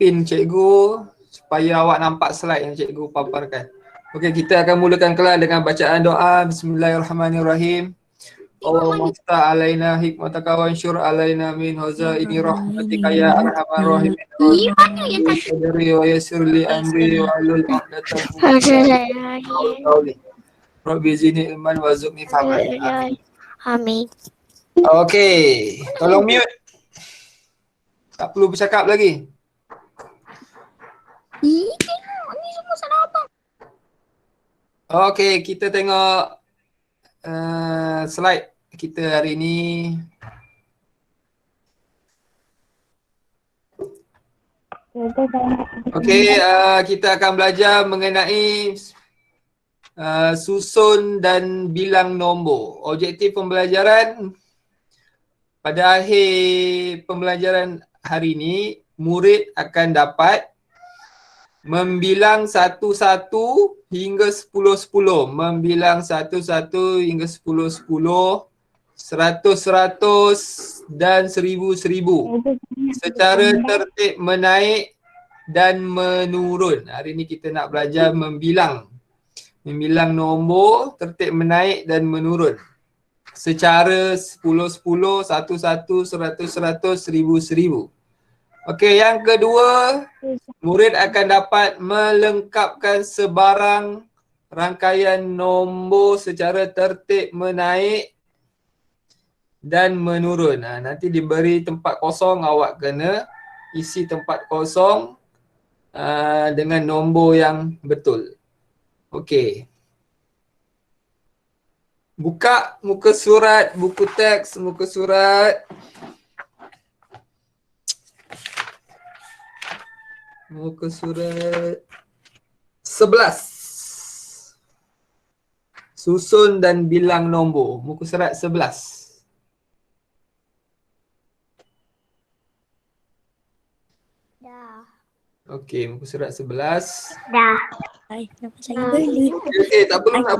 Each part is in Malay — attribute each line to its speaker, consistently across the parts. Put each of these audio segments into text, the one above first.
Speaker 1: pin cikgu supaya awak nampak slide yang cikgu paparkan. Okey, kita akan mulakan kelas dengan bacaan doa. Bismillahirrahmanirrahim. Allahumma ftah alaina hikmataka wa ansyur alaina min hazaini rahmatika ya arhamar rahimin. Sadri wa yassir li amri wa hlul 'uqdatam min qawli. Rabbi zidni ilman warzuqni fahman.
Speaker 2: Amin.
Speaker 1: Okey, tolong mute. Tak perlu bercakap lagi.
Speaker 2: Tengok ni semua salah apa?
Speaker 1: Okey, kita tengok slide kita hari ini. Okey, kita akan belajar mengenai susun dan bilang nombor. Objektif pembelajaran pada akhir pembelajaran hari ini, murid akan dapat membilang satu-satu hingga 10-10, membilang satu-satu hingga 10-10, 100-100 dan 1000-1000 secara tertib menaik dan menurun. Hari ini kita nak belajar membilang nombor tertib menaik dan menurun secara 10-10, 1-1, 100-100, 1000-1000. Okey, yang kedua, murid akan dapat melengkapkan sebarang rangkaian nombor secara tertib menaik dan menurun. Nanti diberi tempat kosong, awak kena isi tempat kosong dengan nombor yang betul. Okey. Buka muka surat, buku teks, muka surat. Muka surat 11. Susun dan bilang nombor. Muka surat 11.
Speaker 2: Dah.
Speaker 1: Okey, muka surat 11.
Speaker 2: Dah.
Speaker 1: Okey, tak perlu nak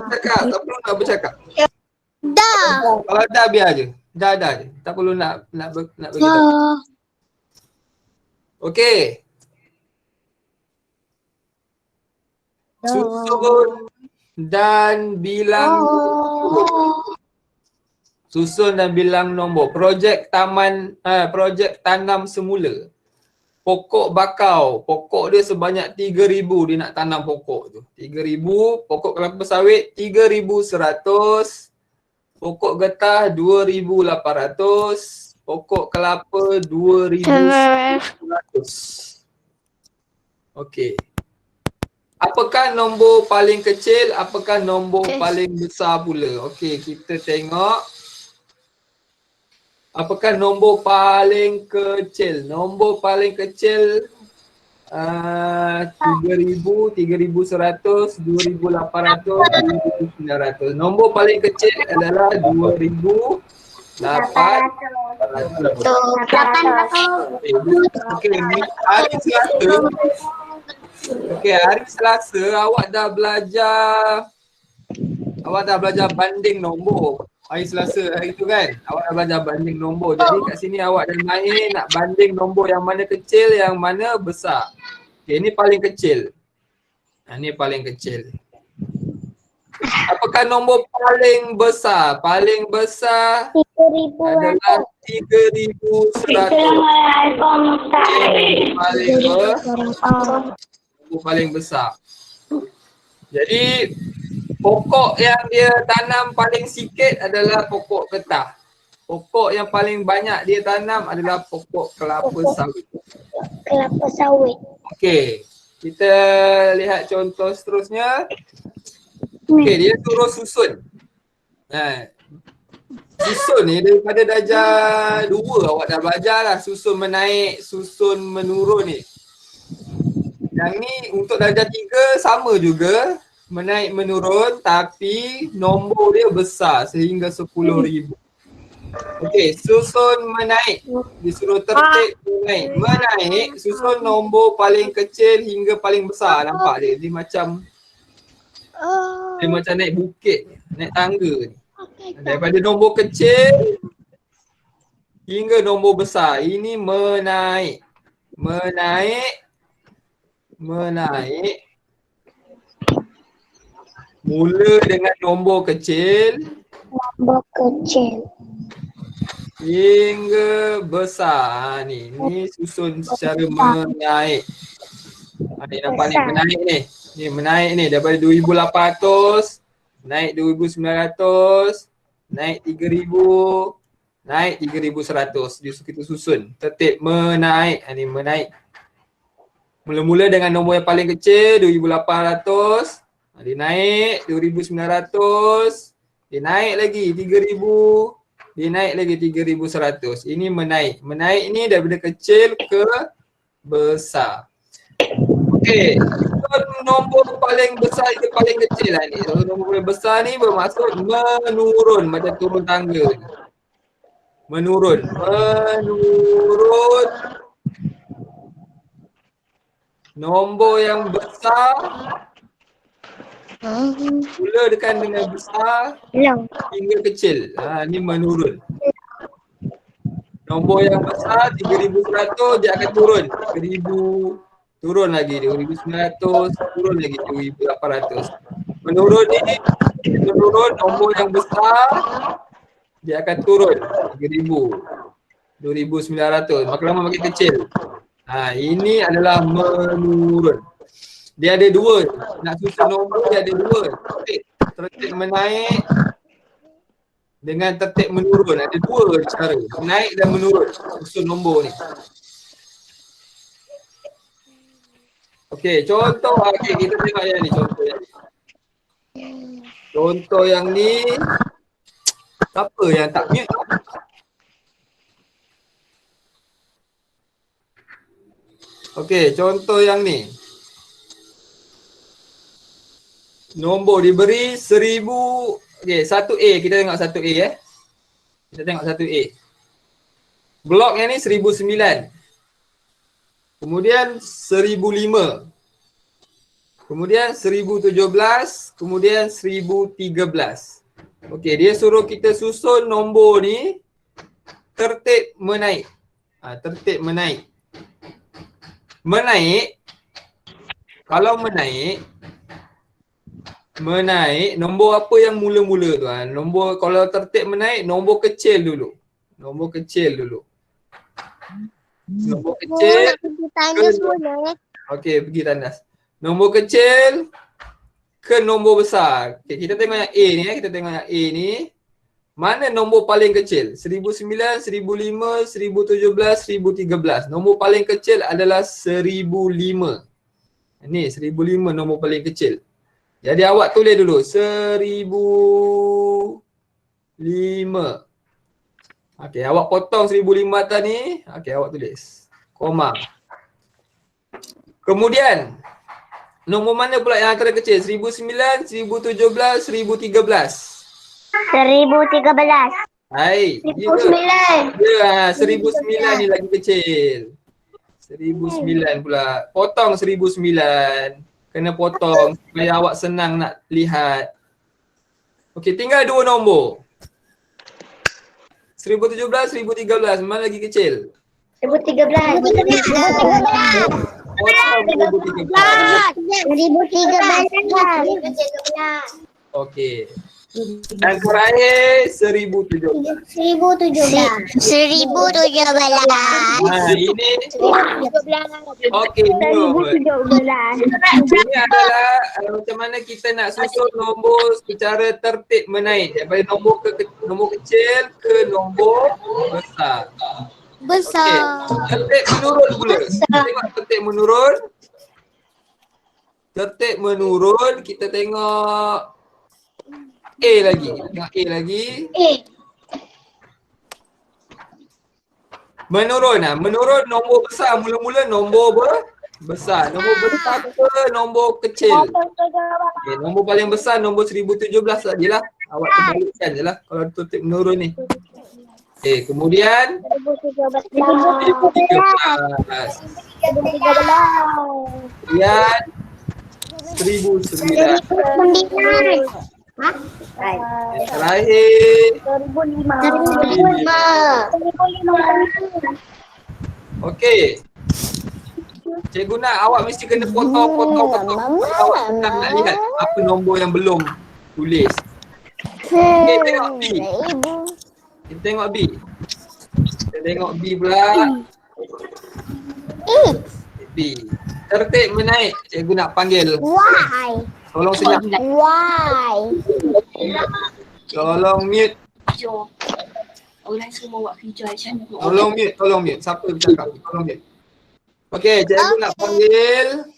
Speaker 1: bercakap,
Speaker 2: Dah.
Speaker 1: Kalau dah biar je. Dah je. Tak perlu nak bagi tahu. Okey. Susun dan bilang nombor. Susun dan bilang nombor. Projek tanam semula. Pokok bakau, pokok dia sebanyak 3,000 dia nak tanam pokok tu. 3,000, pokok kelapa sawit 3,100, pokok getah 2,800, pokok kelapa 2,100. Okey. Apakah nombor paling kecil, apakah nombor paling besar pula? Okey, kita tengok. Apakah nombor paling kecil? Nombor paling kecil 3,000, 3,100, 2,800, 2,900. Nombor paling kecil adalah 2,800. Okey, hari Selasa. Okey, hari Selasa awak dah belajar banding nombor. Hari Selasa hari tu kan, awak dah belajar banding nombor. Jadi kat sini awak dah main nak banding nombor yang mana kecil, yang mana besar. Okey, ini paling kecil. Ini paling kecil. Apakah nombor paling besar? Paling besar adalah 3,100. Paling besar. Jadi pokok yang dia tanam paling sikit adalah pokok getah. Pokok yang paling banyak dia tanam adalah pokok kelapa sawit.
Speaker 2: Kelapa sawit.
Speaker 1: Okey, kita lihat contoh seterusnya. Okey, dia suruh susun. Susun ni daripada darjah 2 awak dah belajar lah susun menaik, susun menurun ni. Yang ni untuk darjah 3 sama juga, menaik menurun tapi nombor dia besar sehingga 10,000. Okey, susun menaik. Disuruh tertib menaik, susun nombor paling kecil hingga paling besar. Nampak dia? Dia macam naik bukit, naik tangga ni. Daripada nombor kecil hingga nombor besar. Ini menaik. Menaik menaik mula dengan nombor kecil
Speaker 2: Nombor kecil.
Speaker 1: hingga besar. Ni susun secara menaik. Ni nampak ni
Speaker 2: Besar.
Speaker 1: menaik ni. Ni menaik ni daripada 2,800 naik 2,900 naik 3,000 naik 3,100. Kita susun tertib menaik. Ni menaik. Mula-mula dengan nombor yang paling kecil 2,800. Dia naik 2,900. Dia naik lagi 3,000. Dia naik lagi 3,100. Ini menaik. Menaik ni daripada kecil ke besar. Okey. Nombor paling besar ke paling kecil lah ni. Nombor paling besar ni bermaksud menurun macam turun tangga. Menurun. Menurun. Nombor yang besar mula dengan besar
Speaker 2: Long.
Speaker 1: hingga kecil. Ni menurun. Nombor yang besar 3,100 dia akan turun. 3,000 turun lagi 2,900 turun lagi 2,800. Menurun ni menurun nombor yang besar dia akan turun 3,000 2,900 makin lama makin kecil. Ini adalah menurun. Dia ada dua. Nak susun nombor dia ada dua. Tertib menaik dengan tertib menurun. Ada dua cara. Naik dan menurun. Susun nombor ni. Okey, contoh. Okey, kita tengok yang ni. Contoh yang ni. Contoh yang ni. Siapa yang tak mute? Okey, contoh yang ni. Nombor diberi 1,000. Okey, 1A. Kita tengok 1A Kita tengok 1A. Blok yang ni 1,009. Kemudian 1,005. Kemudian 1,017. Kemudian 1,013. Okey, dia suruh kita susun nombor ni tertib menaik. Tertib menaik. Menaik. Kalau menaik nombor apa yang mula-mula tu nombor kalau tertib menaik nombor kecil dulu. Nombor kecil dulu. Nombor kecil.
Speaker 2: Tanya semua.
Speaker 1: Okey, pergi tandas. Nombor kecil ke nombor besar. Okey, kita tengok yang A ni kita tengok yang A ni. Mana nombor paling kecil? 1,009, 1,005, 1,017, 1,013. Nombor paling kecil adalah 1,005. Ni 1,005 nombor paling kecil. Jadi awak tulis dulu 1,005. Okey, awak potong 1,005 atas ni. Okey, awak tulis koma. Kemudian nombor mana pula yang antara kecil? 1,009, 1,017, 1,013.
Speaker 2: 1,013.
Speaker 1: Hai,
Speaker 2: 1,009.
Speaker 1: Ya, 1,009 ni lagi kecil. 1,009 pula. Potong 1,009. Kena potong supaya awak senang nak lihat. Okey, tinggal dua nombor. 1,017, 1,013. Mana lagi kecil?
Speaker 2: 1,013.
Speaker 1: Potong 1,013.
Speaker 2: 1,013.
Speaker 1: Okey. Dan terakhir 1,017.
Speaker 2: 1,017.
Speaker 1: Ini okey, ini adalah macam mana kita nak susun nombor secara tertib menaik daripada nombor kecil ke nombor besar.
Speaker 2: Besar.
Speaker 1: Okey, tertib menurun pula. Tengok tertib menurun. Tertib menurun, kita tengok A lagi. Tengok A lagi. Menurun menurun nombor besar. Mula-mula nombor besar. Nombor besar ke nombor kecil? Okay, nombor paling besar nombor 1,017 sajalah. Awak terbalikkan je lah kalau tertib menurun ni. Okay, kemudian 1,013. Kemudian 1,009. Yang terakhir
Speaker 2: 1,005.
Speaker 1: okey. Cikgu nak awak mesti kena potong. Awak tak nak lihat apa nombor yang belum tulis. Okay, tengok B. Kita tengok B. Kita tengok B pula. B. Tertib menaik. Cikgu nak panggil.
Speaker 2: Why?
Speaker 1: Tolong senyap.
Speaker 2: Why?
Speaker 1: Tolong mute.
Speaker 3: Orang semua buat kerja macam ni.
Speaker 1: Tolong mute. Siapa bercakap? Tolong mute. Okey, cikgu nak panggil.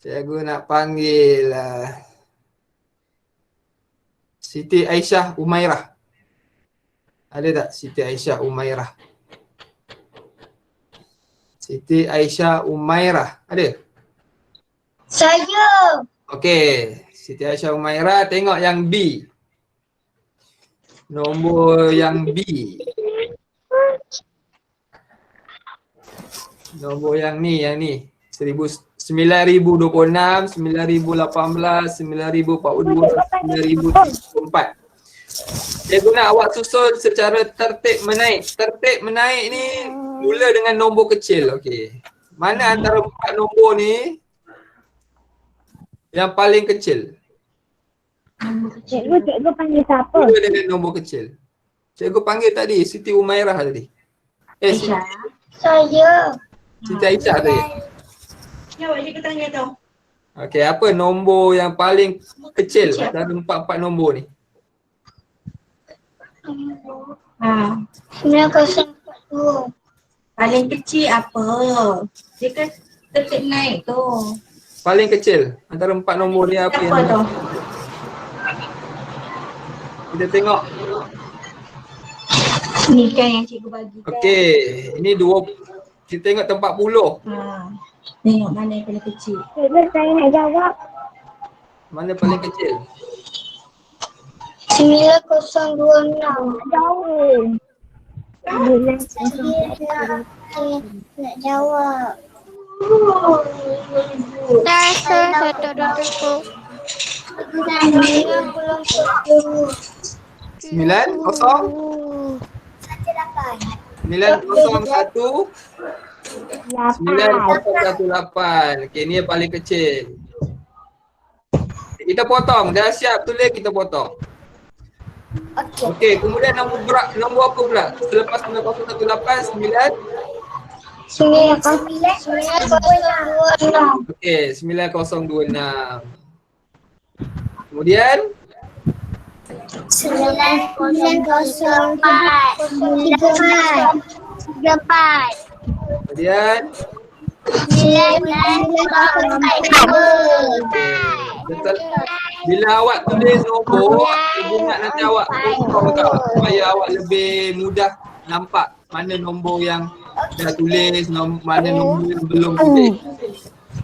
Speaker 1: Cikgu nak panggil Siti Aisyah Umairah. Ada tak Siti Aisyah Umairah? Siti Aisyah Umairah. Ada?
Speaker 2: Saya.
Speaker 1: Okey, Siti Aisyah Umairah tengok yang B. Nombor yang B. Nombor yang ni. 9,026, 9,018, 9,042, 9,034. Cikgu nak awak susun secara tertib menaik. Tertib menaik ni mula dengan nombor kecil. Okey. Mana antara 4 nombor ni yang paling kecil?
Speaker 2: Cikgu panggil siapa?
Speaker 1: Mula dengan nombor kecil. Cikgu panggil tadi Siti Umairah tadi.
Speaker 2: Saya.
Speaker 1: Siti Aisyah tadi.
Speaker 3: Ya, awak cikgu tanya tu.
Speaker 1: Okey, apa nombor yang paling kecil antara 4 nombor ni?
Speaker 2: 9,042.
Speaker 3: Paling kecil apa? Dia kan tertib naik tu.
Speaker 1: Paling kecil antara 4 nombor ni apa
Speaker 3: Apa
Speaker 1: yang
Speaker 3: tu?
Speaker 1: kita tengok.
Speaker 3: Ni kan yang cikgu bagi kan.
Speaker 1: Okey, ini kita tengok tempat 40.
Speaker 3: Tengok mana yang paling kecil.
Speaker 2: Cikgu saya nak jawab.
Speaker 1: Mana paling kecil?
Speaker 2: 9,026. Jauh. Nak jawab.
Speaker 1: Sembilan kosong 901 9018. Okey, ni yang paling kecil. Kita potong. Dah siap tulis, kita potong. Okey, kemudian nombor apa pula? Selepas 9018
Speaker 2: 9,026.
Speaker 1: okey, 9026. Kemudian
Speaker 2: 9,034.
Speaker 1: kemudian
Speaker 2: 9,044.
Speaker 1: betul. Bila awak tulis nombor, cikgu nak nanti awak potong tau, supaya awak lebih mudah nampak mana nombor yang dah tulis, mana nombor yang belum tulis.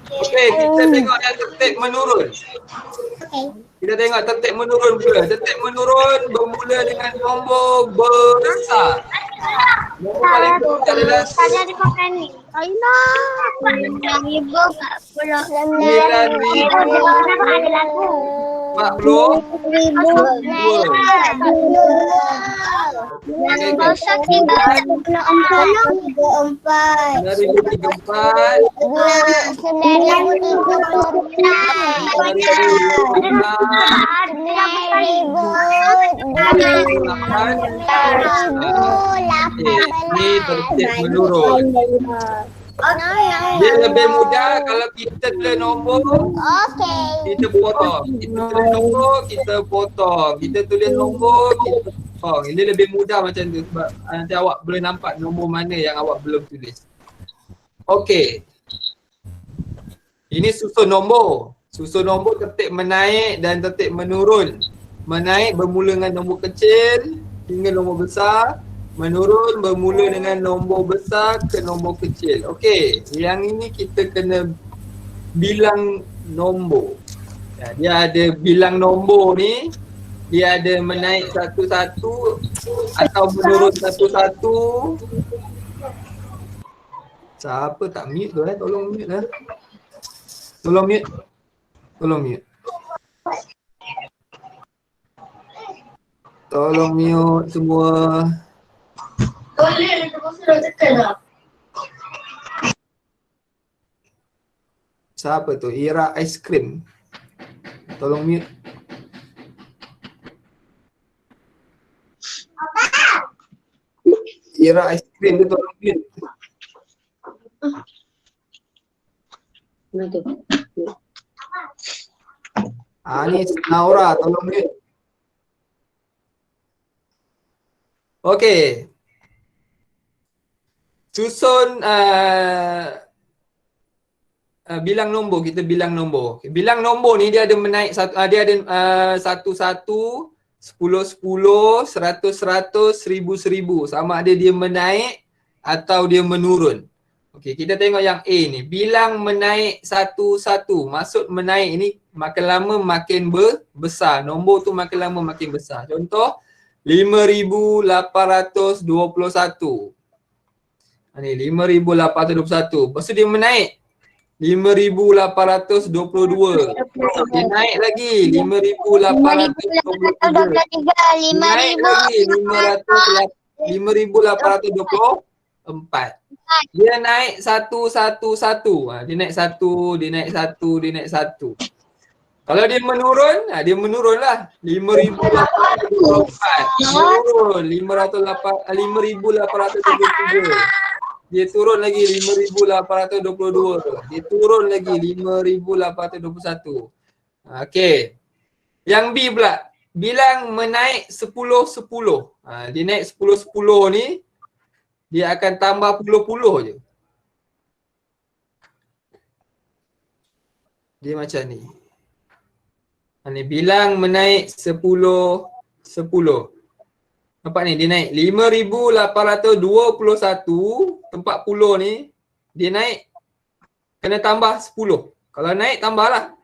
Speaker 1: Okey, kita tengok yang tertib menurun. Kita tengok tertib menurun pula. Tertib menurun bermula dengan nombor besar. Nombor paling besar adalah
Speaker 2: 9,040.
Speaker 1: Ini tertib menurun. Dia lebih mudah kalau kita tulis nombor, kita potong. Kita tulis nombor, kita potong. Kita tulis nombor, kita potong. Ini lebih mudah macam tu sebab nanti awak boleh nampak nombor mana yang awak belum tulis. Okey. Ini susun nombor. Susun nombor tertib menaik dan tertib menurun. Menaik bermula dengan nombor kecil hingga nombor besar. Menurun bermula dengan nombor besar ke nombor kecil. Okey, yang ini kita kena bilang nombor. Dia ada bilang nombor ni, dia ada menaik satu-satu atau menurun satu-satu. Siapa tak mute tu tolong mute lah. Tolong mute. Tolong mute. Tolong mute semua.
Speaker 3: sudah tekan tak?
Speaker 1: Siapa tu? Ira Ice Cream. Tolong mute. Ira Ice Cream tu tolong mute.
Speaker 4: Mana tu?
Speaker 1: Ni Naura tolong mute. Okey. Susun bilang nombor, kita bilang nombor. Bilang nombor ni dia ada menaik dia ada 1 1, 10 10, 100 100, 1000 1000. Sama ada dia menaik atau dia menurun. Okey, kita tengok yang A ni. Bilang menaik 1 1. Maksud menaik ni makin lama makin besar. Nombor tu makin lama makin besar. Contoh 5821. Ni 5821. Lepas tu dia menaik 5822. Dia naik lagi 5823. Naik lagi 5824. Dia naik 111. Dia naik 1, dia naik 1, dia naik 1. Kalau dia menurun, dia menurunlah 5824. Menurun 5833. Dia turun lagi 5822. Dia turun lagi 5821. Okey. Yang B pula. Bilang menaik 10 10. Dia naik 10 10 ni dia akan tambah puluh-puluh je. Dia macam ni. Ni bilang menaik 10 10. Nampak ni dia naik 5821 tempat 10 ni dia naik kena tambah 10. Kalau naik tambahlah.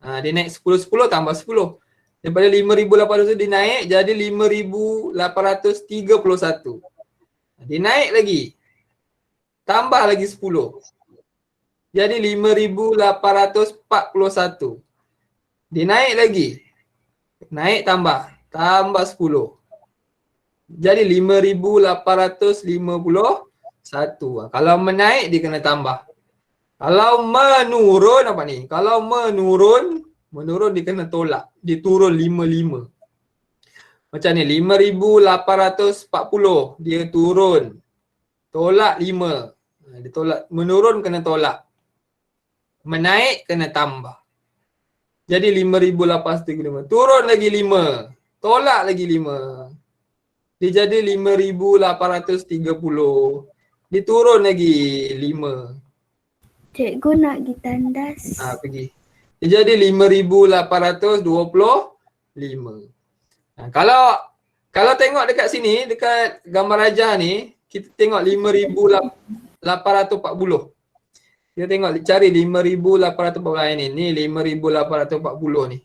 Speaker 1: Dia naik 10 10 tambah 10. Daripada 5800 dia naik jadi 5831. Dia naik lagi. Tambah lagi 10. Jadi 5841. Dia naik lagi. Naik tambah 10. Jadi 5851. Kalau menaik dia kena tambah. Kalau menurun apa ni? Kalau menurun dia kena tolak. Dia turun 55. Macam ni 5840 dia turun. Tolak 5. Dia tolak, menurun kena tolak. Menaik kena tambah. Jadi 5835. Turun lagi 5. Tolak lagi 5. Dia jadi 5830. Dia turun lagi 5.
Speaker 2: Cikgu nak pergi tandas.
Speaker 1: Pergi. Dia jadi 5825. Kalau tengok dekat sini, dekat gambar rajah ni, kita tengok 5840. Kita tengok cari 5840 ni. Ni 5840 ni.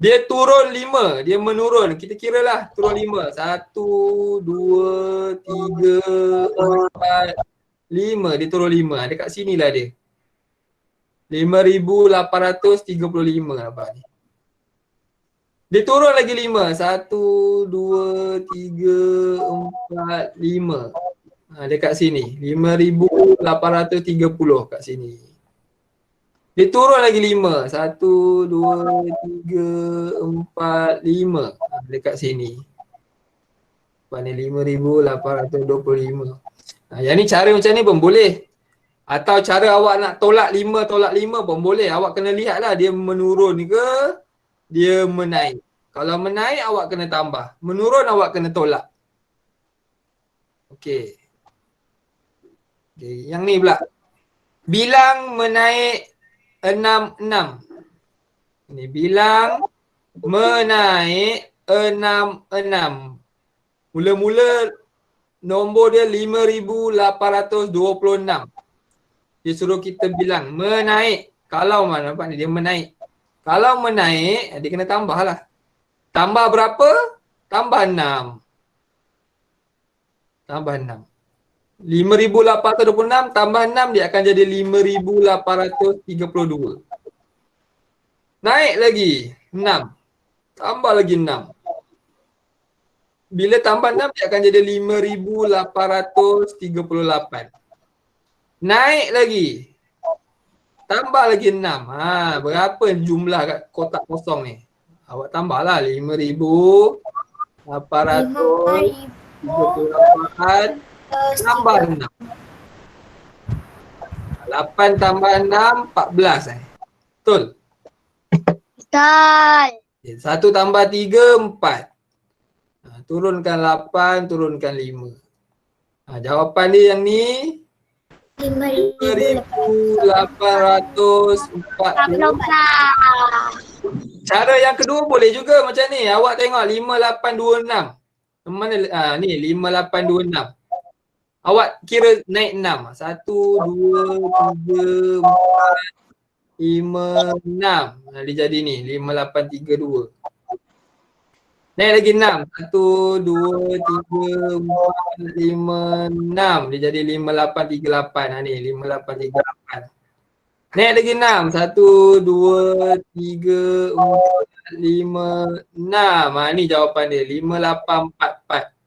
Speaker 1: Dia turun 5, dia menurun. Kita kira lah turun 5. 1, 2, 3, 4, 5. Dia turun 5. Dekat sinilah dia. 5835 nampak ni. Dia turun lagi 5. 1, 2, 3, 4, 5. Dekat sini. 5830 kat sini. Dia turun lagi 5. 1, 2, 3, 4, 5. Dekat sini. Ni 5825. Yang ni cara macam ni pun boleh. Atau cara awak nak tolak 5 pun boleh. Awak kena lihat lah dia menurun ke dia menaik. Kalau menaik awak kena tambah. Menurun awak kena tolak. Okey. Yang ni pula. Bilang menaik 6 6. Ini bilang menaik 6 6. Mula-mula nombor dia 5826. Dia suruh kita bilang menaik. Kalau mana nampak ni dia menaik. Kalau menaik dia kena tambah lah. Tambah berapa? Tambah 6. Tambah 6. 5826 tambah 6 dia akan jadi 5832. Naik lagi 6. Tambah lagi 6. bila tambah 6 dia akan jadi 5,838. Naik lagi. Tambah lagi 6. Berapa jumlah kat kotak kosong ni? Awak tambahlah 5,838 tambah 6. 8 tambah 6, 14 Betul?
Speaker 2: Betul.
Speaker 1: 1 tambah 3, 4. Turunkan 8, turunkan 5. Jawapan dia yang ni 5,840. Cara yang kedua boleh juga macam ni. Awak tengok 5,826. Mana ni 5,826. Awak kira naik 6. 1, 2, 3, 4, 5, 6. Dia jadi ni 5,832. Naik lagi 6. 1, 2, 3, 4, 5, 6. Dia jadi 5,838. Ni 5,838. Naik lagi 6. 1, 2, 3, 4, 5, 6. Ni jawapan dia 5,844.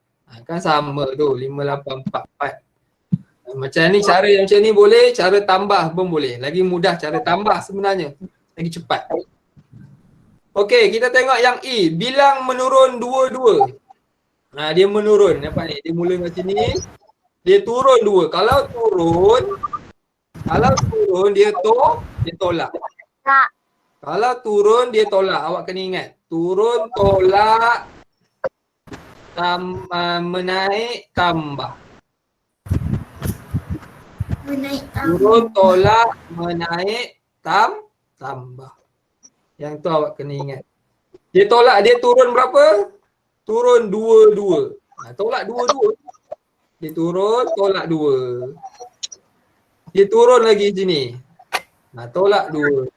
Speaker 1: Kan sama tu 5,844. Macam ni, cara yang macam ni boleh, cara tambah pun boleh. Lagi mudah cara tambah sebenarnya. Lagi cepat. Okey, kita tengok yang E. Bilang menurun 2-2. Dia menurun. Nampak ni? Dia mula macam ni. Dia turun 2. Kalau turun dia tolak. Kalau turun dia tolak. Awak kena ingat. Turun, tolak, menaik, tambah. Turun, tolak, menaik, tambah. Yang tu awak kena ingat. Dia tolak, dia turun berapa? Turun 2-2. Tolak 2-2. Dia turun, tolak 2. Dia turun lagi sini. Tolak 2.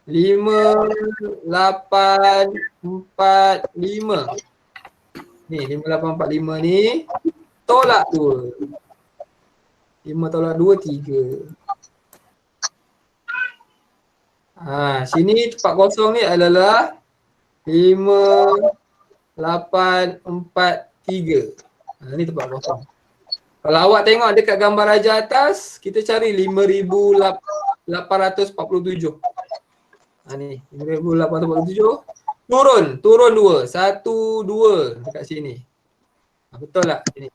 Speaker 1: 5, 8, 4, 5. Ni 5,845 ni tolak 2. 5 tolak 2, 3. Sini tempat kosong ni adalah 5,843. Ni tempat kosong. Kalau awak tengok dekat gambar raja atas, kita cari 5,847. Ni 5,847. Turun 2. 1, 2 dekat sini. Betul tak? Sini.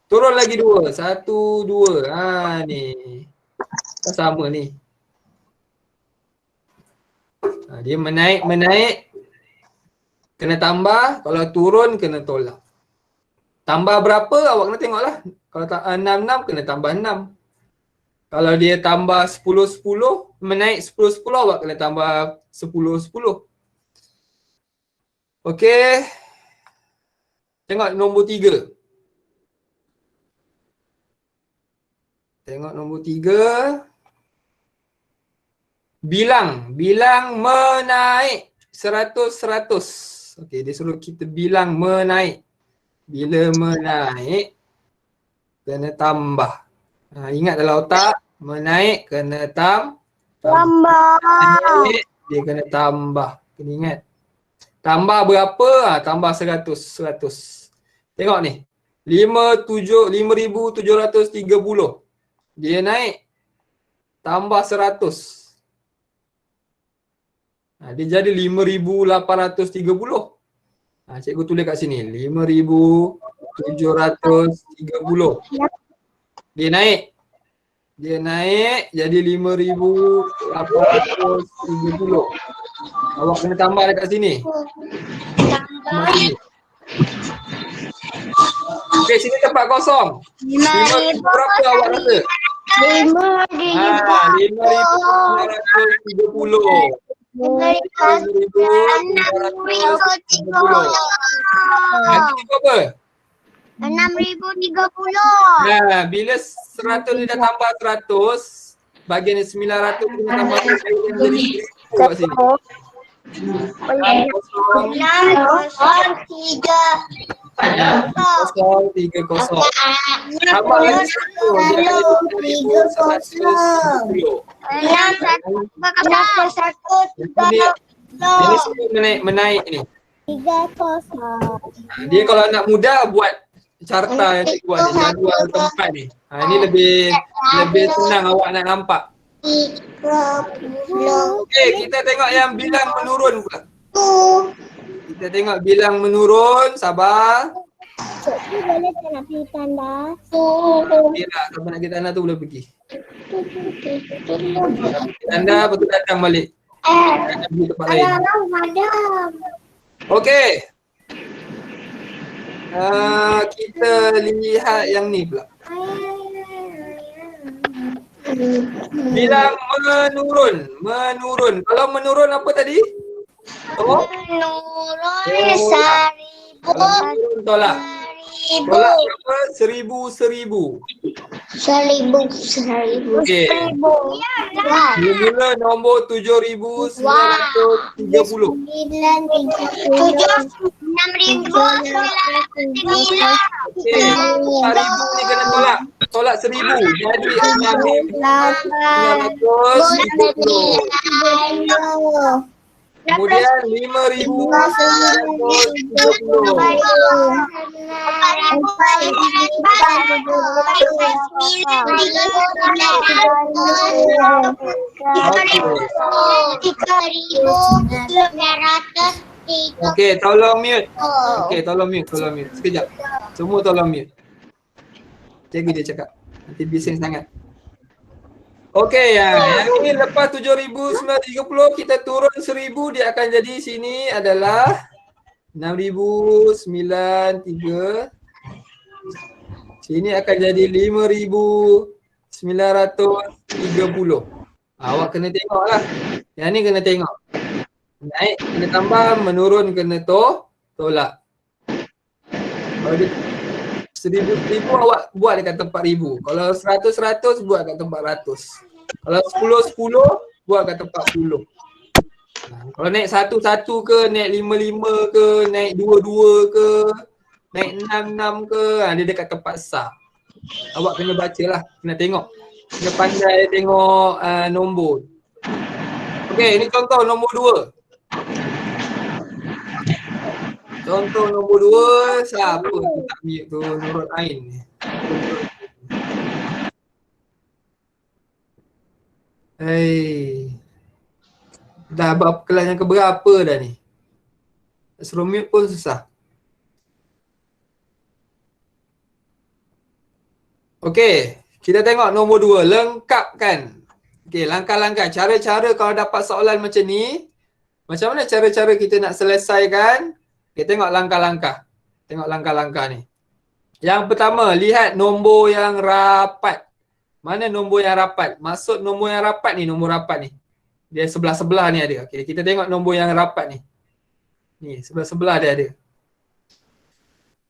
Speaker 1: Turun lagi 2. 1, 2. Ni. Sama ni. Dia menaik. Kena tambah. Kalau turun kena tolak. Tambah berapa awak kena tengoklah. Kalau 6, kena tambah 6. Kalau dia tambah 10, menaik 10, awak kena tambah 10. Okey. Tengok nombor 3. Tengok nombor 3. Bilang menaik 100. Okey, dia suruh kita bilang menaik. Bila menaik kena tambah. Ingat dalam otak, menaik kena tambah. Menaik dia kena tambah. Kena ingat. Tambah berapa? Tambah 100. Tengok ni. 5,730. Dia naik. Tambah 100. Dia jadi 5,830. Cikgu tulis kat sini. 5,730. Dia naik jadi 5,830. Awak kena tambah dekat sini. Okey, sini tempat kosong. 5,000 berapa awak rasa? 5,930. 5,930. Nanti berapa?
Speaker 2: 6,030.
Speaker 1: Bila 100 ni dah tambah 100, bagian 900 kena tambah 100 jadi 1,000 kat sini. 0,30. Tambah lagi 1 jadi 6,130. Ini semua menaik ni.
Speaker 2: 3-0.
Speaker 1: Dia kalau anak muda buat carta yang cikgu buat ni, jadual tempat ni. Ini lebih senang awak nak nampak.
Speaker 3: 30.
Speaker 1: Okey, kita tengok yang bilang menurun pula. Kita tengok bilang menurun, sabar.
Speaker 2: Cikgu boleh tak nak pergi tandas?
Speaker 1: Okey lah, siapa nak pergi tanda tu boleh pergi. Tanda, lepas tu datang balik. Datang pergi tempat lain.
Speaker 2: Madam.
Speaker 1: Okey. Kita lihat yang ni pula. Bilang menurun. Kalau menurun apa tadi? Oh,
Speaker 2: Menurun
Speaker 1: kalau menurun tolak. Tolak berapa? 1000. Okey. Mula nombor 7,930. 4,000 ni kena tolak. Tolak 1,000. Jadi 6,930. Kemudian 5,930. Okey, tolong mute. Okey, tolong mute. Sekejap. Semua tolong mute. Cikgu dia cakap. Nanti bising sangat. Okey, yang ini lepas 7,930 kita turun 1,000, dia akan jadi sini adalah 6,093. Sini akan jadi 5,930. Awak kena tengok lah. Yang ni kena tengok. Naik kena tambah, menurun kena tolak. Kalau dia 1,000 awak buat dekat tempat 1,000. Kalau 100 buat kat tempat 100. Kalau 10 buat kat tempat 10. Kalau naik 1 ke, naik 5 ke, naik 2 ke, naik 6 ke, dia dekat tempat sah. Awak kena baca lah, kena tengok. Kena pandai tengok nombor. Okey, ini contoh nombor 2. Contoh nombor 2, siapa tu tak mute tu? Nurul Ain ni. Dah kelas yang keberapa dah ni? Suruh mute pun susah. Okey, kita tengok nombor 2, lengkapkan. Okey, langkah-langkah, cara-cara kalau dapat soalan macam ni, macam mana cara-cara kita nak selesaikan? Kita tengok langkah-langkah. Tengok langkah-langkah ni. Yang pertama, lihat nombor yang rapat. Mana nombor yang rapat? Maksud nombor yang rapat ni, nombor rapat ni. Dia sebelah-sebelah ni ada. Okey, kita tengok nombor yang rapat ni. Ni, sebelah-sebelah dia ada.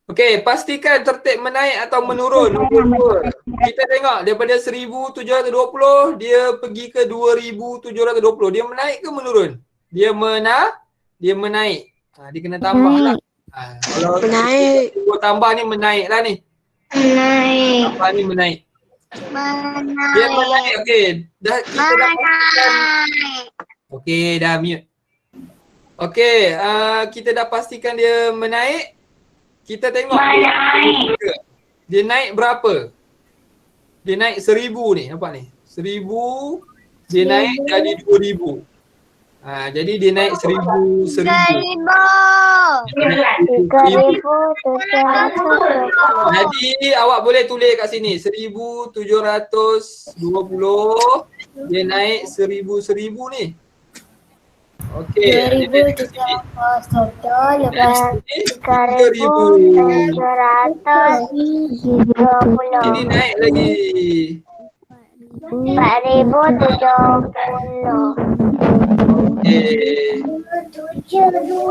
Speaker 1: Okey, pastikan tertib menaik atau menurun. Nombor 2. Kita tengok daripada 1,720 dia pergi ke 2,720. Dia menaik ke menurun? Dia menaik. Dia kena tambah lah. Kalau menaik. Tambah ni menaik lah ni. Tambah ni menaik. Dia menaik. Okey, kita dah pastikan. Okey, dah mute. Okey, kita dah pastikan dia menaik. Kita tengok dia naik berapa? Dia naik 1,000 ni, nampak ni? 1,000 dia naik jadi 2,000. Jadi dia naik 1,000. Jadi awak boleh tulis kat sini 1,720 dia naik 1,000 ni. Okey.
Speaker 2: 2,700 lepas 3,720.
Speaker 1: Ini naik lagi
Speaker 2: 4,070.
Speaker 1: Okey.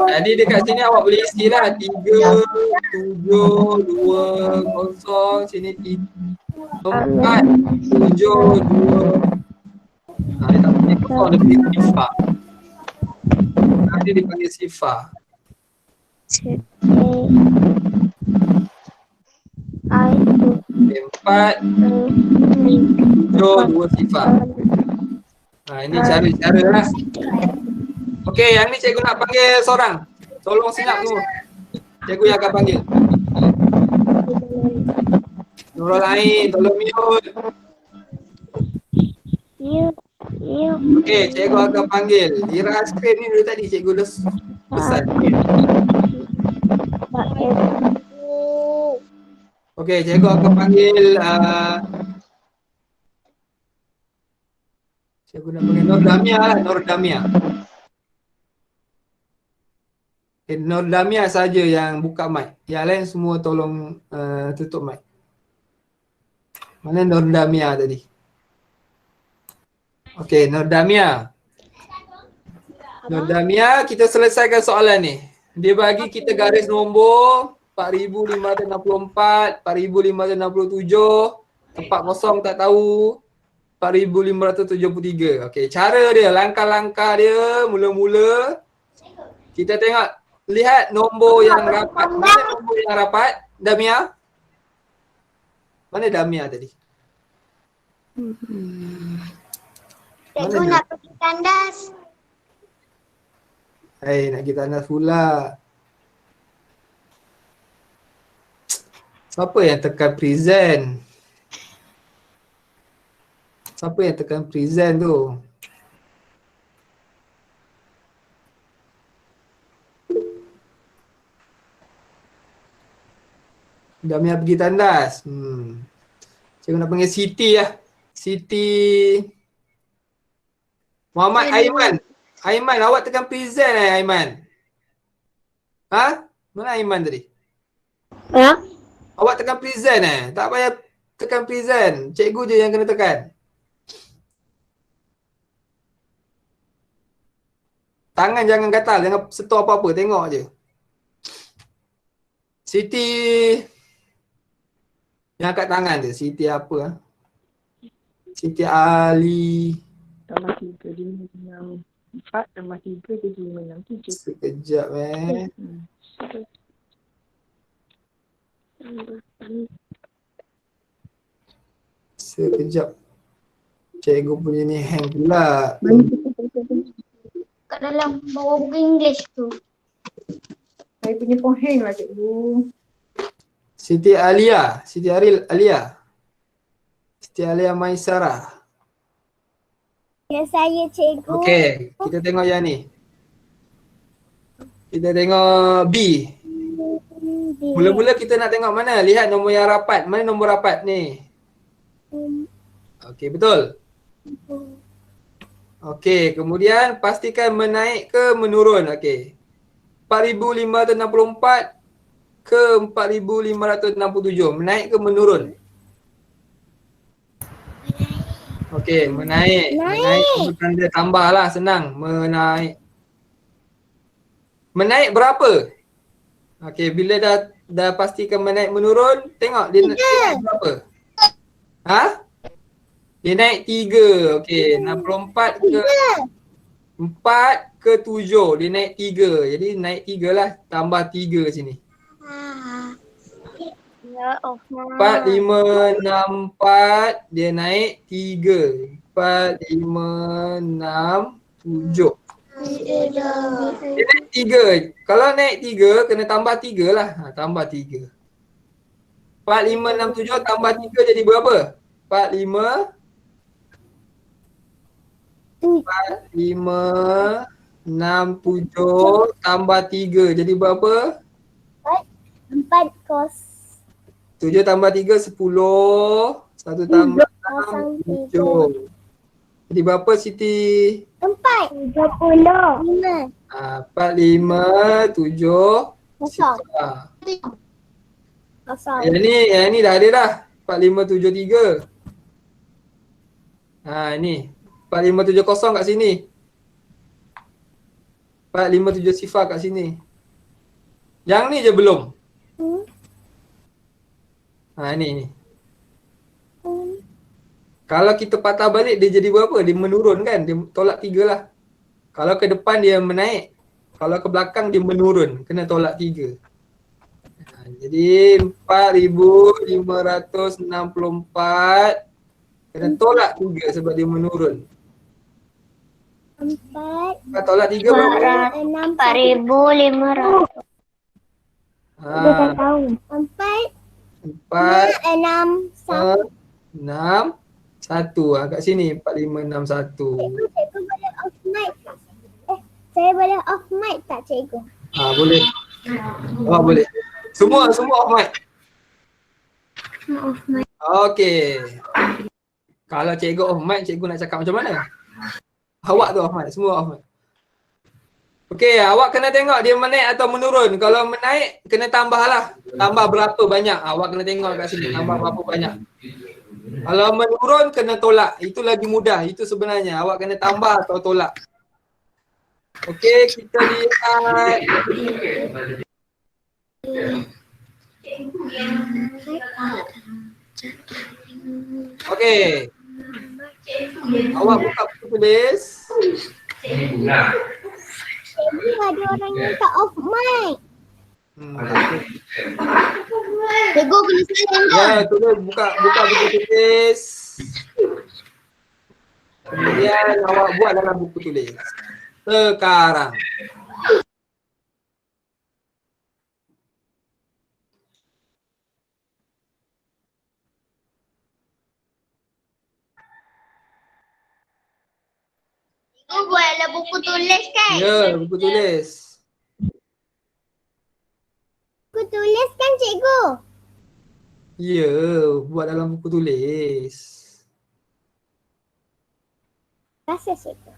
Speaker 1: Jadi dekat sini awak boleh isi lah 3,720 sini 4,720. Dia tak boleh kosong, dia boleh sifar. Nanti dipanggil sifar. 4,720 sifar. Ini cara-cara lah. Okey, yang ni cikgu nak panggil seorang Tolong senyap semua. Cikgu yang akan panggil. Nurul Ain, tolong mute.
Speaker 2: Yuk.
Speaker 1: Okey, cikgu akan panggil. Ira skrin ni dulu tadi cikgu dah pesan. Okey, cikgu akan panggil cikgu nak panggil Nur Damia lah, Nur Damia. Okay, Nur Damia saja yang buka mic. Yang lain semua tolong tutup mic. Mana Nur Damia tadi? Okey, Nur Damia. Nur Damia, kita selesaikan soalan ni. Dia bagi kita garis nombor 4564, 4567, tempat kosong tak tahu, 4573. Okey, cara dia, langkah-langkah dia mula-mula kita tengok, lihat nombor yang rapat. Mana nombor yang rapat? Damia? Mana Damia tadi?
Speaker 2: Cikgu nak pergi tandas.
Speaker 1: Hai, nak kita tandas pula. Siapa yang tekan present? Siapa yang tekan present tu? Damia pergi tandas. Cikgu nak panggil Siti lah. Siti Muhammad Aiman. Aiman, awak tekan present Aiman? Ha? Mana Aiman tadi?
Speaker 2: Ya.
Speaker 1: Awak tekan present Tak payah tekan present. Cikgu je yang kena tekan. Tangan jangan gatal, jangan sentuh apa-apa, tengok je. Siti yang angkat tangan je, Siti apa? Siti Ali.
Speaker 5: Tambah 3, 5, 6, 4, tambah 3, jadi 5, 6, 7.
Speaker 1: Sekejap Sekejap. Cikgu punya ni hang pula.
Speaker 2: Kat dalam bawah buku English tu.
Speaker 3: Saya punya pun hang lah cikgu.
Speaker 1: Siti Alia. Siti Alia. Siti Alia Maisara.
Speaker 2: Ya saya cikgu.
Speaker 1: Okey, kita tengok yang ni. Kita tengok B. Mula-mula kita nak tengok mana? Lihat nombor yang rapat. Mana nombor rapat ni? Okey, betul? Okey, kemudian pastikan menaik ke menurun. Okey. 4564 ke 4567. Menaik ke menurun? Okey, menaik. Menaik kemudian dia tambahlah, senang. Menaik. Menaik berapa? Okey, bila dah pastikan menaik menurun, tengok dia naik berapa? Ha? Dia naik 3. Okey, 64 ke 4 ke 7. Dia naik 3. Jadi naik 3 lah, tambah 3 sini.
Speaker 2: Ya Allah.
Speaker 1: 4, 5, 6, 4. Dia naik 3. 4, 5, 6, 7. Dia naik 3. Kalau naik 3, kena tambah 3 lah. Tambah 3. 4, 5, 6, 7 tambah 3 jadi berapa? 4, 5, 6, 7 tambah 3 jadi berapa?
Speaker 2: 4 kos
Speaker 1: 7 tambah 3, 10. 1 tambah 6, 7. Jadi berapa Siti?
Speaker 2: 4 35
Speaker 1: 4, 5, 7,
Speaker 2: Kosong. Kosong.
Speaker 1: Yang ni dah ada dah. 4, 5, 7, 3. Ni 4, 5, 7 kosong kat sini. 4, 5, 7 sifar kat sini. Yang ni je belum. Ni. Kalau kita patah balik dia jadi berapa? Dia menurun kan? Dia tolak 3 lah. Kalau ke depan dia menaik. Kalau ke belakang dia menurun. Kena tolak 3. Jadi 4,564 kena tolak 3 sebab dia menurun. 4 tolak 3 berapa?
Speaker 2: 4.500.
Speaker 1: Ha,
Speaker 2: tahu.
Speaker 1: 4,
Speaker 2: 6,
Speaker 1: 6, 1. Kat sini 4, 5, 6, 1.
Speaker 2: Cikgu boleh off mic tak? Saya boleh off mic tak cikgu?
Speaker 1: Boleh. Awak boleh. Semua off mic.
Speaker 2: Off mic.
Speaker 1: Okey. Kalau cikgu off mic, cikgu nak cakap macam mana? Awak tu off mic, semua off mic. Okey, awak kena tengok dia menaik atau menurun. Kalau menaik, kena tambah lah. Tambah berapa banyak. Awak kena tengok kat sini, tambah berapa banyak. Kalau menurun, kena tolak. Itu lagi mudah. Itu sebenarnya. Awak kena tambah atau tolak. Okey, kita lihat. Okey. Awak buka buku tulis.
Speaker 2: Ada orang yang tak off mic.
Speaker 1: Okay.
Speaker 2: Cikgu kena silent
Speaker 1: Ya, tulis buka buku tulis. Kemudian awak buat dalam buku tulis. Sekarang.
Speaker 2: Cikgu buatlah buku tulis kan?
Speaker 1: Ya, buku tulis.
Speaker 2: Buku tulis kan cikgu?
Speaker 1: Ya, buat dalam buku tulis.
Speaker 2: Rasa cikgu.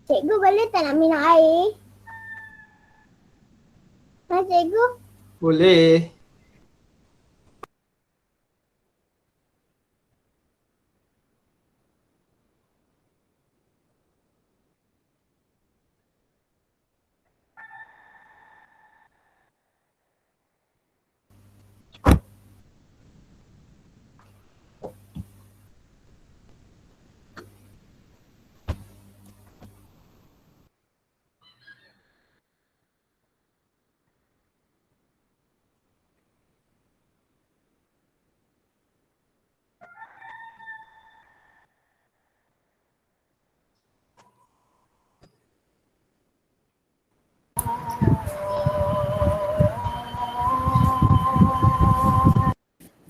Speaker 2: Cikgu boleh tak nak minum air? Cikgu?
Speaker 1: Boleh.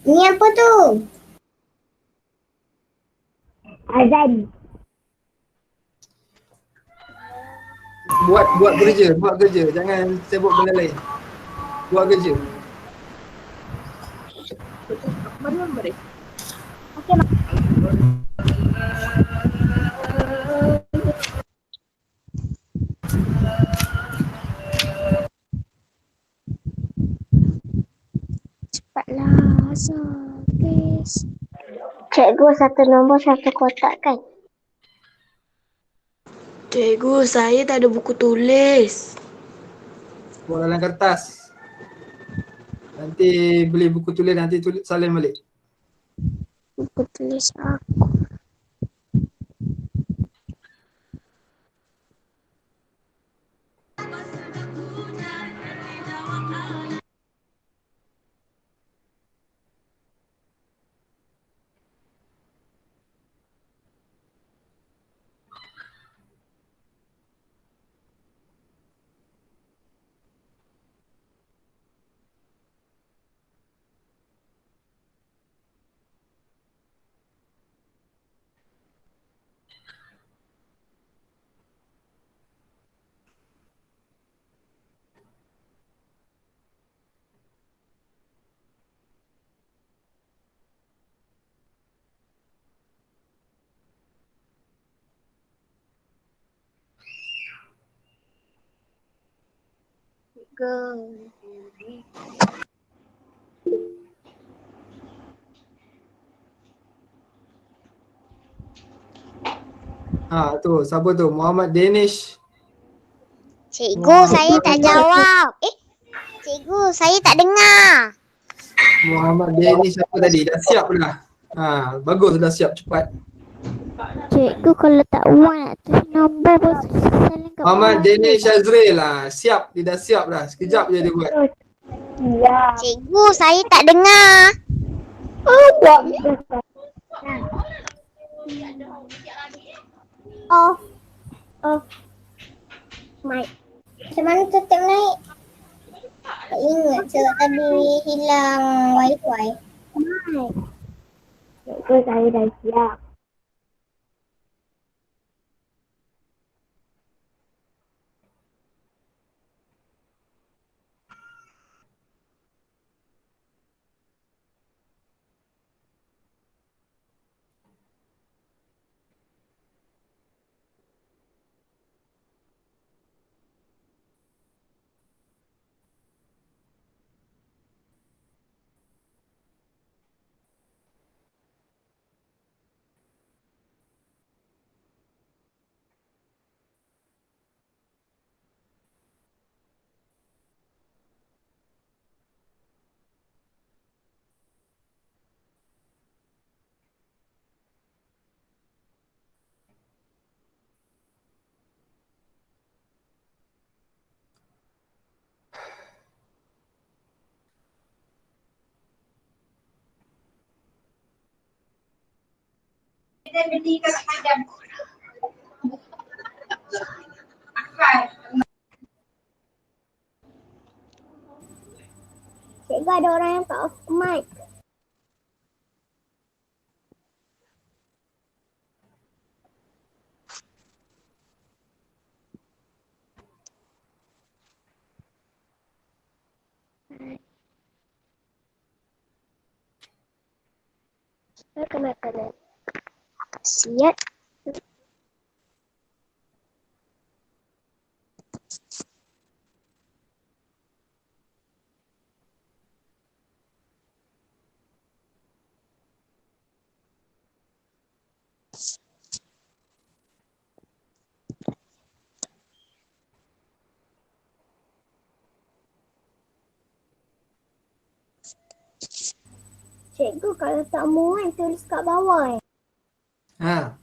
Speaker 2: Ni apa tu? Azan.
Speaker 1: Buat kerja. Jangan sibuk benda lain. Buat kerja.
Speaker 2: Okey, mak. Cepatlah, please. Cikgu satu nombor satu kotak kan?
Speaker 6: Cikgu, saya tak ada buku tulis.
Speaker 1: Buat dalam kertas. Nanti beli buku tulis, nanti salin balik.
Speaker 2: Buku tulis aku.
Speaker 1: Tu, siapa tu? Muhammad Danish.
Speaker 2: Cikgu, saya tak jawab. Cikgu, saya tak dengar.
Speaker 1: Muhammad Danish apa tadi? Dah siap dah. Bagus dah siap cepat.
Speaker 2: Cikgu kalau tak buat nak tulis nombor pun saling kat
Speaker 1: Muhammad
Speaker 2: bawah.
Speaker 1: Danish Azril lah. Siap, dia dah siap dah. Sekejap je dia buat.
Speaker 2: Cikgu, saya tak dengar. Oh. Mic. Macam mana tutup naik? Tak ingat sebab tadi hilang wifi. Mic. Cikgu, saya dah siap.
Speaker 3: Kita beli kat padam.
Speaker 2: Cikgu, ada orang yang tak off mic. Makanan. Siap. Cikgu, kalau tak muat tulis kat bawah.
Speaker 1: Ha.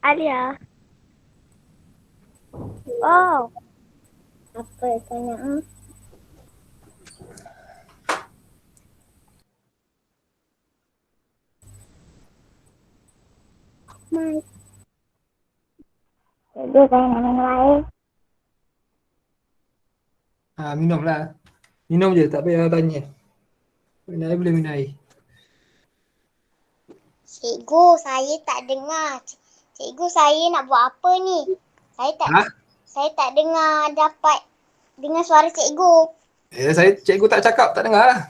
Speaker 2: Alia. Oh. Apa tanya? Mai. Cikgu, saya nak minum air.
Speaker 1: Minum lah. Minum je, tak payah tanya. Minum air boleh minum air.
Speaker 2: Cikgu, saya tak dengar. Cikgu, saya nak buat apa ni? Saya tak dengar dapat dengar suara cikgu.
Speaker 1: Cikgu tak cakap, tak dengar lah.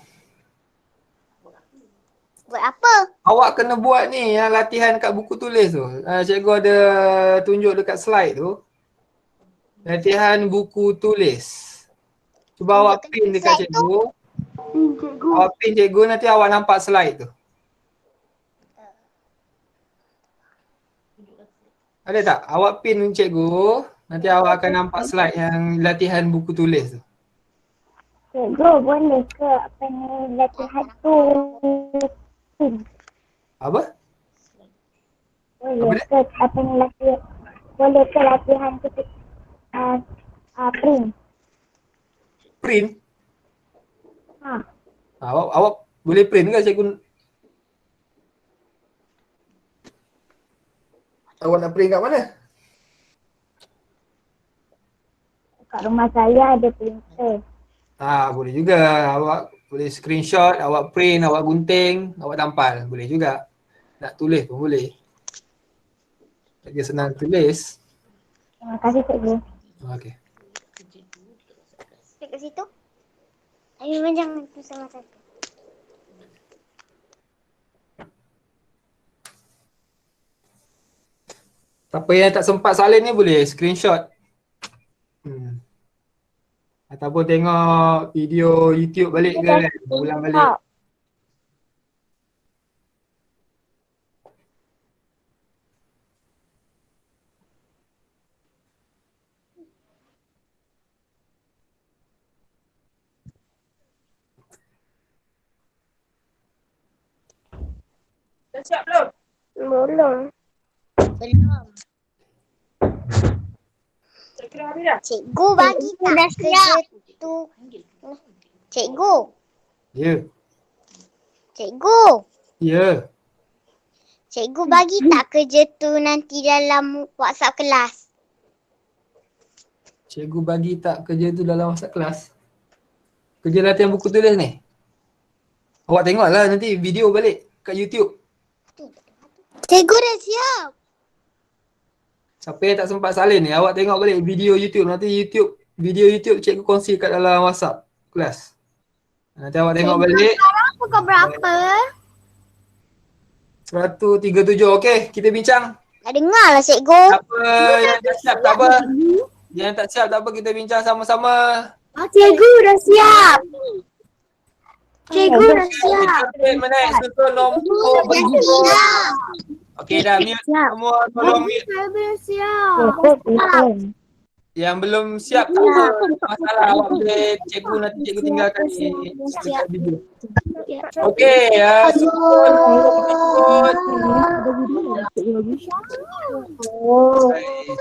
Speaker 2: Buat apa?
Speaker 1: Awak kena buat ni yang latihan kat buku tulis tu. Cikgu ada tunjuk dekat slide tu. Latihan buku tulis. Cuba awak pin dekat cikgu. Awak pin cikgu, nanti awak nampak slide tu. Ada tak? Awak pin cikgu, nanti awak akan nampak slide yang latihan buku tulis tu.
Speaker 2: Cikgu, boleh ke apa ni latihan tu?
Speaker 1: Apa?
Speaker 2: Boleh ke apa ni latihan? Boleh ke latihan tu print?
Speaker 1: Print?
Speaker 2: Ha.
Speaker 1: Awak boleh print ke cikgu? Awak nak print kat mana?
Speaker 2: Kat rumah saya ada printer.
Speaker 1: Boleh juga. Awak boleh screenshot, awak print, awak gunting, awak tampal. Boleh juga. Nak tulis pun boleh. Lagi senang tulis.
Speaker 2: Terima kasih, cikgu.
Speaker 1: Okey.
Speaker 2: Sampai ke situ. Tapi memang jangan itu sama satu.
Speaker 1: Siapa yang tak sempat salin ni boleh screenshot. Ataupun tengok video YouTube balik ke kan, ulang balik.
Speaker 3: Dah siap belum?
Speaker 2: Belum.
Speaker 3: Tak kira habis dah?
Speaker 2: Cikgu bagi tak kerja tu. Cikgu.
Speaker 1: Ya.
Speaker 2: Cikgu.
Speaker 1: Ya.
Speaker 2: Cikgu bagi tak kerja tu nanti dalam WhatsApp kelas.
Speaker 1: Cikgu bagi tak kerja tu dalam WhatsApp kelas? Kerja latihan buku tulis ni? Awak tengoklah nanti video balik kat YouTube.
Speaker 2: Cikgu dah siap.
Speaker 1: Siapa yang tak sempat salin ni, awak tengok balik video YouTube. Nanti video YouTube cikgu kongsi kat dalam WhatsApp kelas. Nanti awak tengok balik.
Speaker 2: Pukul berapa?
Speaker 1: 137, okey, kita bincang.
Speaker 2: Tak dengar lah cikgu.
Speaker 1: Siapa yang tak siap tak apa. Yang tak siap tak apa, kita bincang sama-sama.
Speaker 2: Cikgu dah siap. Cikgu dah siap.
Speaker 1: Kita menaik susun nombor berikut. Okey dah, mute semua, tolong mute.
Speaker 2: Cikgu dah siap.
Speaker 1: Yang belum siap tak apa, masalah awak boleh cikgu nanti cikgu tinggalkan di video. Okey, susun nombor berikut.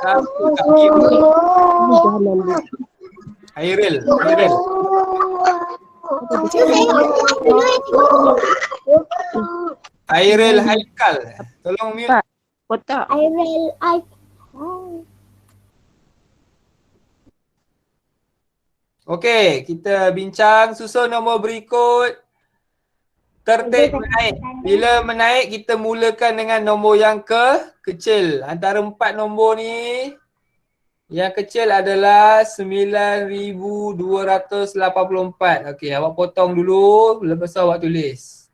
Speaker 1: Satu kaki. Airil. Airil Haikal. Tolong mute.
Speaker 5: Kotak.
Speaker 1: Okey, kita bincang susun nombor berikut. Tertib menaik. Bila menaik, kita mulakan dengan nombor yang kecil. Antara 4 nombor ni, yang kecil adalah 9,284. Okey, awak potong dulu, lepas tu awak tulis.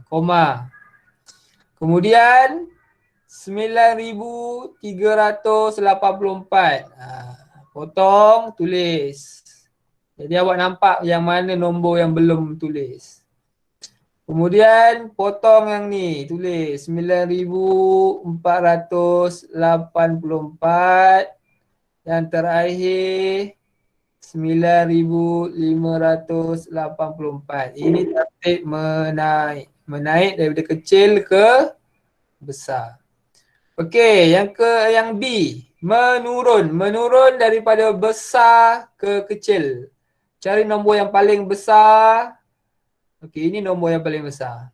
Speaker 1: Koma. Kemudian 9,384. Potong, tulis. Jadi awak nampak yang mana nombor yang belum tulis. Kemudian potong yang ni, tulis 9,484. Yang terakhir 9,584. Ini tertib menaik. Menaik daripada kecil ke besar. Okey, yang B. Menurun. Menurun daripada besar ke kecil. Cari nombor yang paling besar. Okey, ini nombor yang paling besar.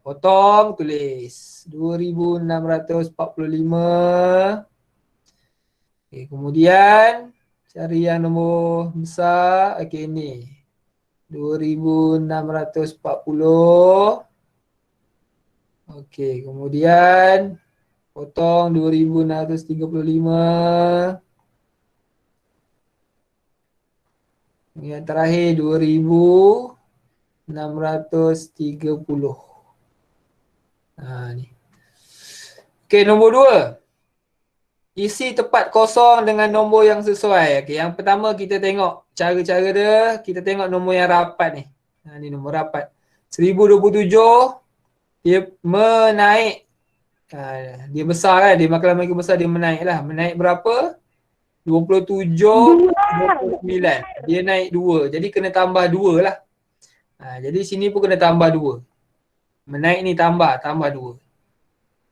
Speaker 1: Potong, tulis 2,645. Okey, kemudian cari yang nombor besar. Okey, ini 2,640. Okey, kemudian potong 2,635. Yang terakhir 2,630. Ni. Okey, nombor 2. Isi tempat kosong dengan nombor yang sesuai. Okey, yang pertama kita tengok cara-cara dia, kita tengok nombor yang rapat ni. Ni nombor rapat. 1027 dia menaik. Dia besar kan, dia makin lama makin besar dia menaik lah. Menaik berapa? 27, 29. Dia naik 2. Jadi kena tambah 2 lah. Jadi sini pun kena tambah 2. Menaik ni tambah 2.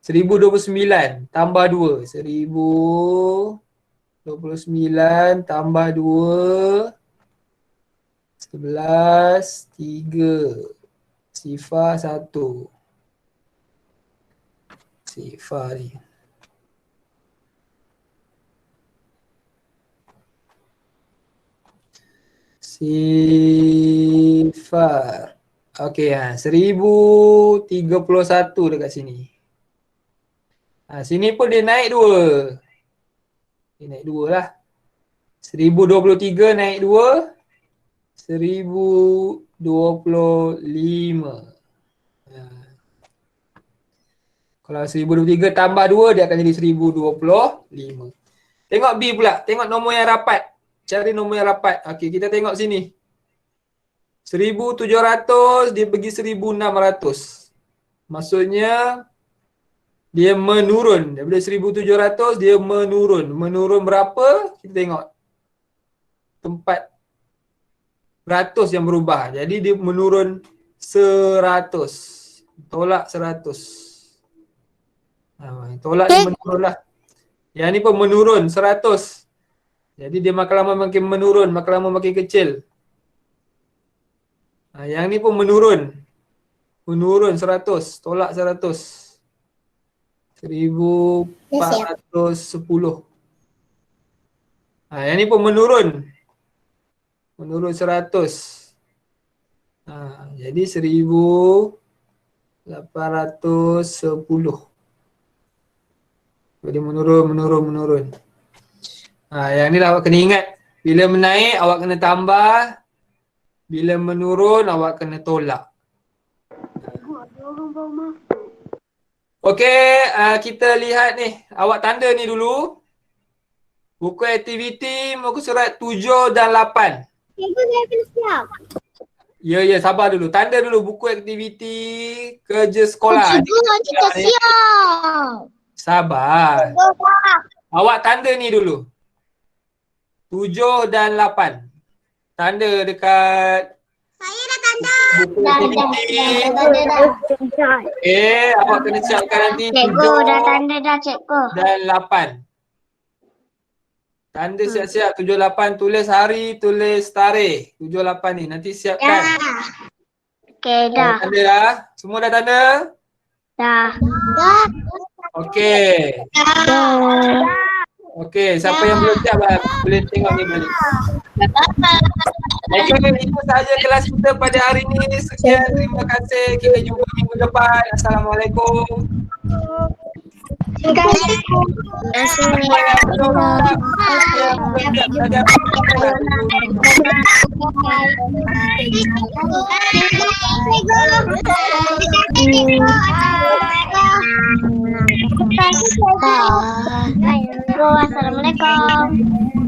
Speaker 1: 1029 tambah 2. 1029 tambah 2. 11, 3. Sifar 1. Sifar ni. Sifar. Okey, 1031 dekat sini. Sini pun dia naik 2. Dia naik 2 lah. 1023 naik 2, 1025. Kalau 1023 tambah 2 dia akan jadi 1025. Tengok B pula, tengok nombor yang rapat. Cari nombor yang rapat. Okey, kita tengok sini. 1700 dia pergi 1600. Maksudnya dia menurun. Daripada 1700 dia menurun. Menurun berapa? Kita tengok. Tempat ratus yang berubah. Jadi dia menurun 100. Tolak 100. Tolak dia menurun lah. Yang ni pun menurun 100. Jadi dia makin lama makin menurun, makin lama makin kecil. Yang ni pun menurun. Menurun 100, tolak 100. 1410. Yang ni pun menurun. Menurun 100. Jadi 1810. Jadi menurun. Yang ni lah awak kena ingat. Bila menaik awak kena tambah. Bila menurun awak kena tolak. Okey, kita lihat ni. Awak tanda ni dulu. Buku aktiviti muka surat 7 dan 8.
Speaker 2: Cikgu saya kena siap.
Speaker 1: Ya, sabar dulu. Tanda dulu buku aktiviti kerja sekolah.
Speaker 2: Cikgu kita siap.
Speaker 1: Sabar. Awak tanda ni dulu. 7 dan 8. Tanda dekat
Speaker 2: Saya dah tanda.
Speaker 1: buku aktiviti. Awak kena siapkan nanti 7
Speaker 2: tanda dah cikgu.
Speaker 1: dan 8. Tanda siap-siap 7, 8. Tulis hari, tulis tarikh. 7, 8 ni. Nanti siapkan.
Speaker 2: Okey
Speaker 1: Tanda dah? Semua dah tanda?
Speaker 2: Dah.
Speaker 1: Okey. Okey, siapa yang belum siap boleh tengok ni balik. Okey, itu sahaja kelas kita pada hari ini. Sekian, terima kasih. Kita jumpa minggu depan. Assalamualaikum.
Speaker 2: Terima kasih. Assalamualaikum.